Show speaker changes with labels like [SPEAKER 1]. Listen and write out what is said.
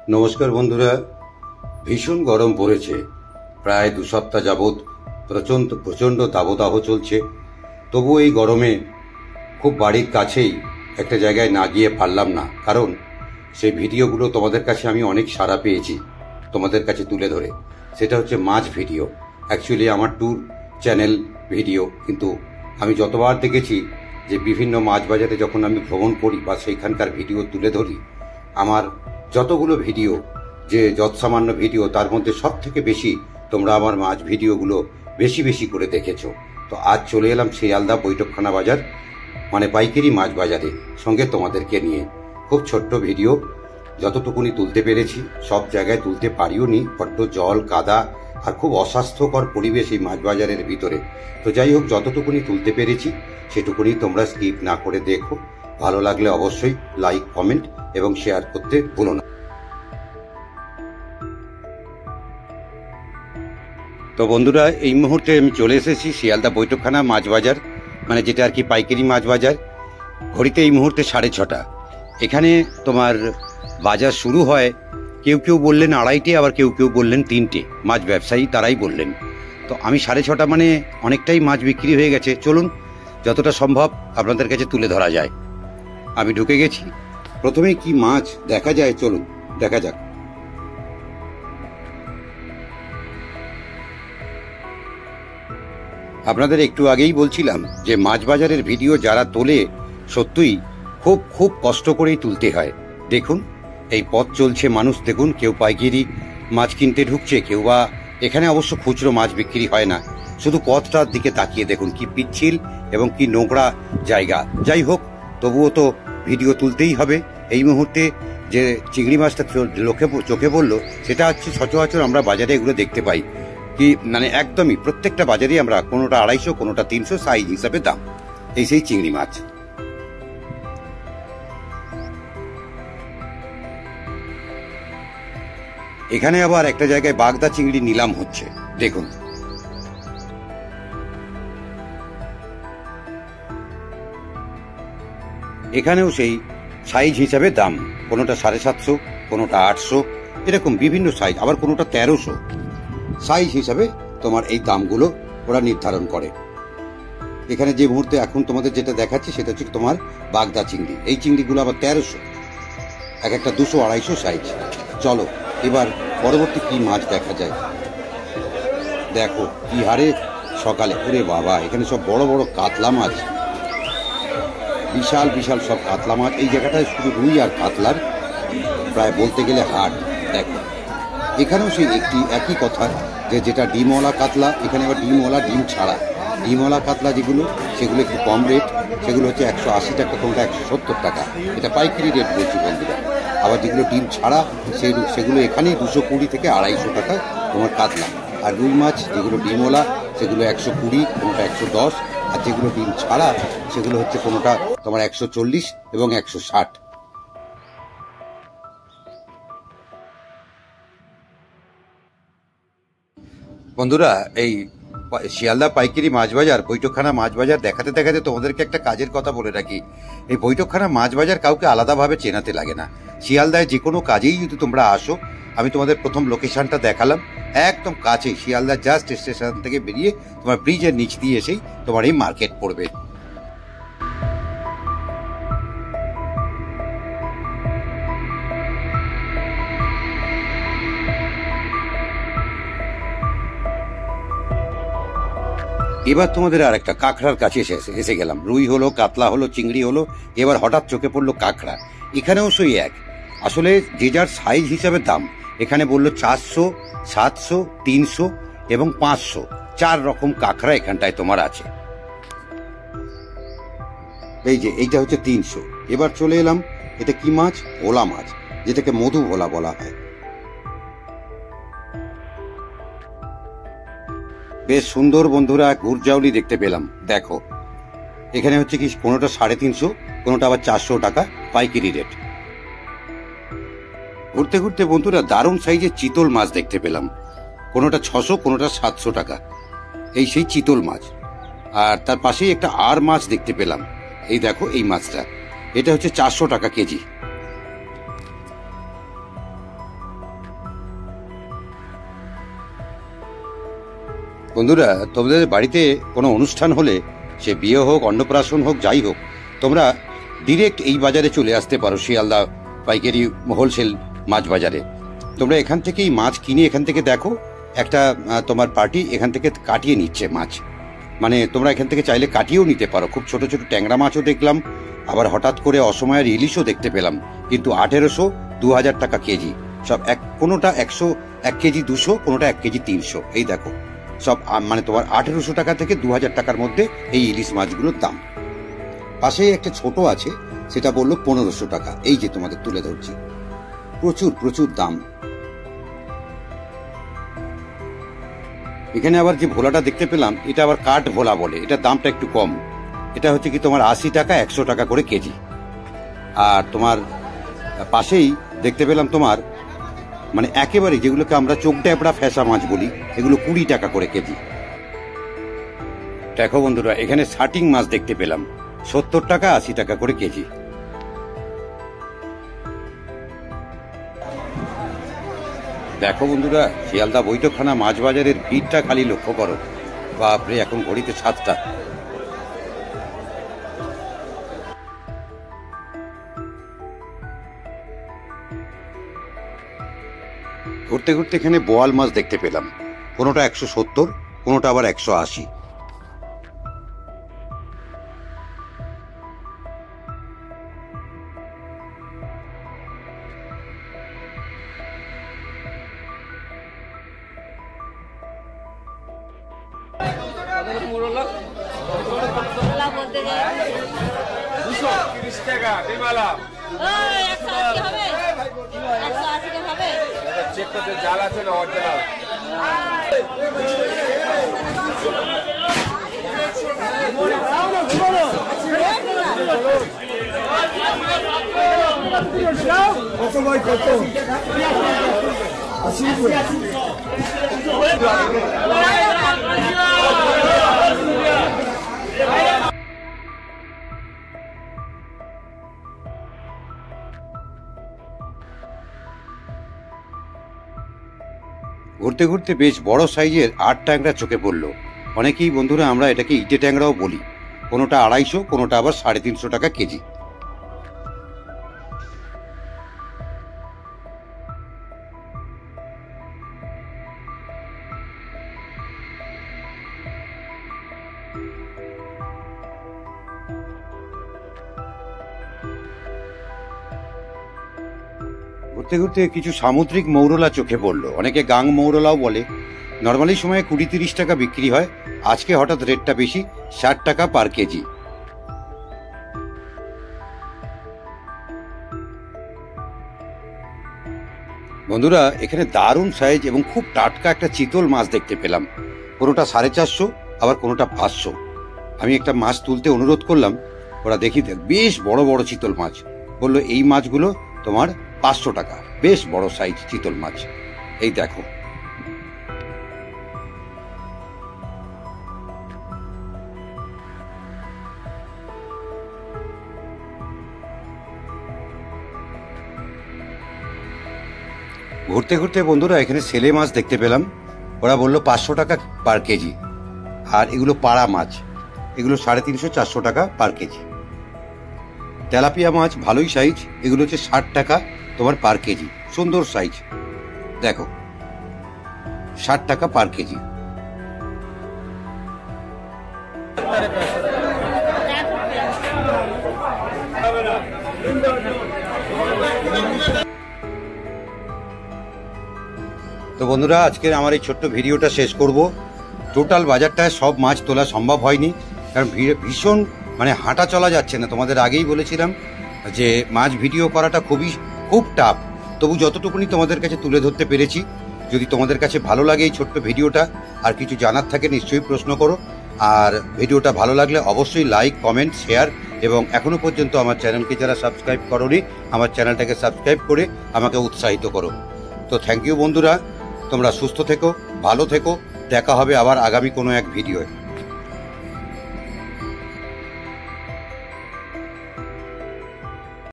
[SPEAKER 1] নমস্কার বন্ধুরা, ভীষণ গরম পড়েছে। প্রায় 2 সপ্তাহ যাবৎ প্রচণ্ড দাবদাহ চলছে। তবু এই গরমে খুব বাড়ির কাছেই একটা জায়গায় না গিয়ে পারলাম না, কারণ সেই ভিডিওগুলো তোমাদের কাছে আমি অনেক সাড়া পেয়েছি তোমাদের কাছে তুলে ধরে। সেটা হচ্ছে মাছ ভিডিও। অ্যাকচুয়ালি আমার ট্যুর চ্যানেল ভিডিও, কিন্তু আমি যতবার দেখেছি যে বিভিন্ন মাছ বাজারে যখন আমি ভ্রমণ করি বা সেইখানকার ভিডিও তুলে ধরি, আমার যতগুলো ভিডিও যে যৎসামান্য ভিডিও, তার মধ্যে সব থেকে বেশি তোমরা আমার মাছ ভিডিওগুলো বেশি বেশি করে দেখেছো। তো আজ চলে এলাম শিয়ালদা বৈঠকখানা বাজার, মানে পাইকারি মাছ বাজারে, সঙ্গে তোমাদেরকে নিয়ে। খুব ছোট্ট ভিডিও, যতটুকুনি তুলতে পেরেছি। সব জায়গায় তুলতে পারিও নি, বড্ড জল কাদা আর খুব অস্বাস্থ্যকর পরিবেশ এই মাছ বাজারের ভিতরে। তো যাই হোক, যতটুকুনি তুলতে পেরেছি সেটুকুনি তোমরা স্কিপ না করে দেখো। ভালো লাগলে অবশ্যই লাইক, কমেন্ট এবং শেয়ার করতে ভুলো না। তো বন্ধুরা, এই মুহূর্তে আমি চলে এসেছি শিয়ালদা বৈঠকখানা মাছ বাজার, মানে যেটা আর কি পাইকারি মাছ বাজার। ঘড়িতে এই মুহূর্তে 6:30। এখানে তোমার বাজার শুরু হয়, কেউ কেউ বললেন 2:30, আবার কেউ কেউ বললেন 3টে। মাছ ব্যবসায়ী তারাই বললেন। তো আমি 6:30 মানে অনেকটাই মাছ বিক্রি হয়ে গেছে। চলুন যতটা সম্ভব আপনাদের কাছে তুলে ধরা যায়। আমি ঢুকে গেছি। প্রথমে কি মাছ দেখা যায় চলুন দেখা যাক। আপনাদের একটু আগেই বলছিলাম যে মাছ বাজারের ভিডিও যারা তোলে সত্যিই খুব খুব কষ্ট করেই তুলতে হয়। দেখুন এই পথ চলছে, মানুষ দেখুন, কেউ পাইকারি মাছ কিনতে ঢুকছে, কেউ বা এখানে অবশ্য খুচরো মাছ বিক্রি হয় না। শুধু পথটার দিকে তাকিয়ে দেখুন কি পিচ্ছিল এবং কি নোংরা জায়গা। যাই হোক, তবুও তো ভিডিও তুলতেই হবে। এই মুহূর্তে যে চিংড়ি মাছটা চোখে পড়লো, সেটা হচ্ছে সচরাচর আমরা বাজারে এগুলো দেখতে পাই কি, মানে একদমই প্রত্যেকটা বাজারেই আমরা কোনোটা 250, কোনোটা 300 সাইজ হিসাবে দাম। এই সেই চিংড়ি মাছ। এখানে আবার একটা জায়গায় বাগদা চিংড়ি নিলাম হচ্ছে, দেখুন। এখানেও সেই সাইজ হিসাবে দাম, কোনোটা 750, কোনোটা 800, এরকম বিভিন্ন সাইজ, আবার কোনোটা 1300 সাইজ হিসাবে তোমার এই দামগুলো ওরা নির্ধারণ করে। এখানে যে মুহূর্তে এখন তোমাদের যেটা দেখাচ্ছি সেটা হচ্ছে তোমার বাগদা চিংড়ি। এই চিংড়িগুলো আবার 1300, এক একটা 200-250 সাইজ। চলো এবার পরবর্তী কি মাছ দেখা যায়। দেখো কি হারে সকালে, ওরে বাবা, এখানে সব বড় বড় কাতলা মাছ, বিশাল বিশাল সব কাতলা মাছ। এই জায়গাটায় শুধু রুই আর কাতলার প্রায় বলতে গেলে হাট। দেখো এখানেও সেই একই কথা, যে যেটা ডিমওয়ালা কাতলা, এখানে আবার ডিমওয়ালা, ডিম ছাড়া। ডিমওয়ালা কাতলা যেগুলো, সেগুলো একটু কম রেট, সেগুলো হচ্ছে 180 টাকা, কোনটা 170 টাকা। এটা পাইকারি রেট বলছি বন্ধুরা। আবার যেগুলো ডিম ছাড়া সেগুলো এখানেই 220 থেকে 250 টাকা তোমার কাতলা। আর রুই মাছ যেগুলো ডিমওয়ালা সেগুলো 120, কোনোটা 110, আর যেগুলো ডিম ছাড়া সেগুলো হচ্ছে কোনোটা তোমার 140 এবং 160। বন্ধুরা, এই শিয়ালদা পাইকারি মাছ বাজার, বৈঠকখানা মাছ বাজার দেখাতে দেখাতে তোমাদেরকে একটা কাজের কথা বলে রাখি। এই বৈঠকখানা মাছ বাজার কাউকে আলাদাভাবে চেনাতে লাগে না। শিয়ালদায় যে কোনো কাজেই যদি তোমরা আসো, আমি তোমাদের প্রথম লোকেশনটা দেখালাম, একদম কাছেই শিয়ালদা জাস্ট স্টেশন থেকে বেরিয়ে তোমার ব্রিজের নিচ দিয়ে এসেই তোমার এই মার্কেট পড়বে। এবার তোমাদের আর একটা কাঁকড়ার কাছে এসে গেলাম। রুই হলো, কাতলা হলো, চিংড়ি হলো, এবার হঠাৎ চোখে পড়লো কাঁকড়া। এখানেও সেই এক, আসলে যে যার সাইজ হিসাবে দাম। এখানে বললো 400, 700, 300 এবং 500, 4 রকম কাঁকড়া এখানটায় তোমার আছে। এই যে এইটা হচ্ছে 300। এবার চলে এলাম, এটা কি মাছ? ভোলা মাছ, যেটাকে মধু ভোলা বলা হয়। বেশ সুন্দর বন্ধুরা গুড়জাউলি দেখতে পেলাম। দেখো এখানে হচ্ছে কি, কোনোটা 350, কোনোটা আবার 400 টাকা পাইকারি রেট। ঘুরতে ঘুরতে বন্ধুরা দারুণ সাইজের চিতল মাছ দেখতে পেলাম, কোনোটা 600, কোনোটা 700 টাকা। এই সেই চিতল মাছ। আর তার পাশেই একটা আর মাছ দেখতে পেলাম, এই দেখো এই মাছটা, এটা হচ্ছে 400 টাকা কেজি। বন্ধুরা, তোমাদের বাড়িতে কোনো অনুষ্ঠান হলে, সে বিয়ে হোক, অন্নপ্রাশন হোক, যাই হোক, তোমরা ডিরেক্ট এই বাজারে চলে আসতে পারো, শিয়ালদা পাইকারি হোলসেল মাছ বাজারে। তোমরা এখান থেকেই মাছ কিনে এখান থেকে দেখো, একটা তোমার পার্টি এখান থেকে কাটিয়ে নিচ্ছে মাছ। মানে তোমরা এখান থেকে চাইলে কাটিয়েও নিতে পারো। খুব ছোট ছোট ট্যাংরা মাছও দেখলাম, আবার হঠাৎ করে অসময়ের ইলিশও দেখতে পেলাম, কিন্তু 1800, 2000 টাকা কেজি সব। কোনোটা 100, 1 কেজি 200, কোনোটা 1 কেজি 300। এই দেখো সব, মানে তোমার 1800 টাকা থেকে 2000 টাকার মধ্যে এই ইলিশ মাছগুলোর দাম। পাশেই একটা ছোট আছে, সেটা বললো 1500 টাকা। এই যে তোমাদের তুলে ধরছি, প্রচুর প্রচুর দাম। এখানে আবার যে ভোলাটা দেখতে পেলাম, এটা আবার কাঠ ভোলা বলে, এটার দামটা একটু কম। এটা হচ্ছে কি তোমার 80 টাকা, 100 টাকা করে কেজি। আর তোমার পাশেই দেখতে পেলাম তোমার মানে একেবারে যেগুলোকে আমরা চোখ ড্যাবড়া ফ্যাসা মাছ বলি, এগুলো 20 টাকা করে কেজি। দেখো বন্ধুরা, এখানে শাটিং মাছ দেখতে পেলাম 70 টাকা, 80 টাকা করে কেজি। দেখো বন্ধুরা, শিয়ালদা বৈঠকখানা মাছ বাজারের ভিড়টা খালি লক্ষ্য করো। বাপরে, এখন ঘড়িতে 7টা। ঘুরতে ঘুরতে এখানে বোয়াল মাছ দেখতে পেলাম, কোনোটা 170, কোনোটা আবার 180।
[SPEAKER 2] চেক করতে জাল আছে না অরিজিনাল? কত ভাই, কত?
[SPEAKER 1] ঘুরতে ঘুরতে বেশ বড় সাইজের 8 ট্যাংরা চোখে পড়লো। অনেকেই বন্ধুরা আমরা এটাকে ইটে ট্যাংরাও বলি। কোনোটা 250, কোনোটা আবার 350 টাকা কেজি। ঘুরতে ঘুরতে কিছু সামুদ্রিক মৌরলা চোখে পড়লো, অনেকে গাং মৌরলাও বলে। নর্মালি সময়ে 20-30 টাকা বিক্রি হয়, আজকে হঠাৎ রেটটা বেশি, 60 টাকা পার কেজি। বন্ধুরা, এখানে দারুণ সাইজ এবং খুব টাটকা একটা চিতল মাছ দেখতে পেলাম, কোনোটা 450, আবার কোনোটা 500। আমি একটা মাছ তুলতে অনুরোধ করলাম, ওরা দেখি বেশ বড় বড় চিতল মাছ, বললো এই মাছগুলো তোমার 500 টাকা। বেশ বড় সাইজ চিতল মাছ, এই দেখো। ঘুরতে ঘুরতে বন্ধুরা এখানে সেলে মাছ দেখতে পেলাম, ওরা বললো 500 টাকা পার কেজি। আর এগুলো পাড়া মাছ, এগুলো 350-400 টাকা পার কেজি। তেলাপিয়া মাছ ভালোই সাইজ, এগুলো হচ্ছে 60 টাকা তোমার পার কেজি, সুন্দর সাইজ দেখো, 60 টাকা পার কেজি। তো বন্ধুরা, আজকের আমার এই ছোট্ট ভিডিওটা শেষ করব। টোটাল বাজারটায় সব মাছ তোলা সম্ভব হয়নি, কারণ ভীষণ মানে হাঁটা চলা যাচ্ছে না। তোমাদের আগেই বলেছিলাম যে মাছ ভিডিও করাটা খুব টাফ, তবু যতটুকুনি তোমাদের কাছে তুলে ধরতে পেরেছি। যদি তোমাদের কাছে ভালো লাগে এই ছোট্ট ভিডিওটা, আর কিছু জানার থাকে নিশ্চয়ই প্রশ্ন করো। আর ভিডিওটা ভালো লাগলে অবশ্যই লাইক, কমেন্ট, শেয়ার, এবং এখনো পর্যন্ত আমার চ্যানেলকে যারা সাবস্ক্রাইব করোনি, আমার চ্যানেলটাকে সাবস্ক্রাইব করে আমাকে উৎসাহিত করো। তো থ্যাংক ইউ বন্ধুরা, তোমরা সুস্থ থেকো, ভালো থেকো, দেখা হবে আবার আগামী কোনো এক ভিডিওয়।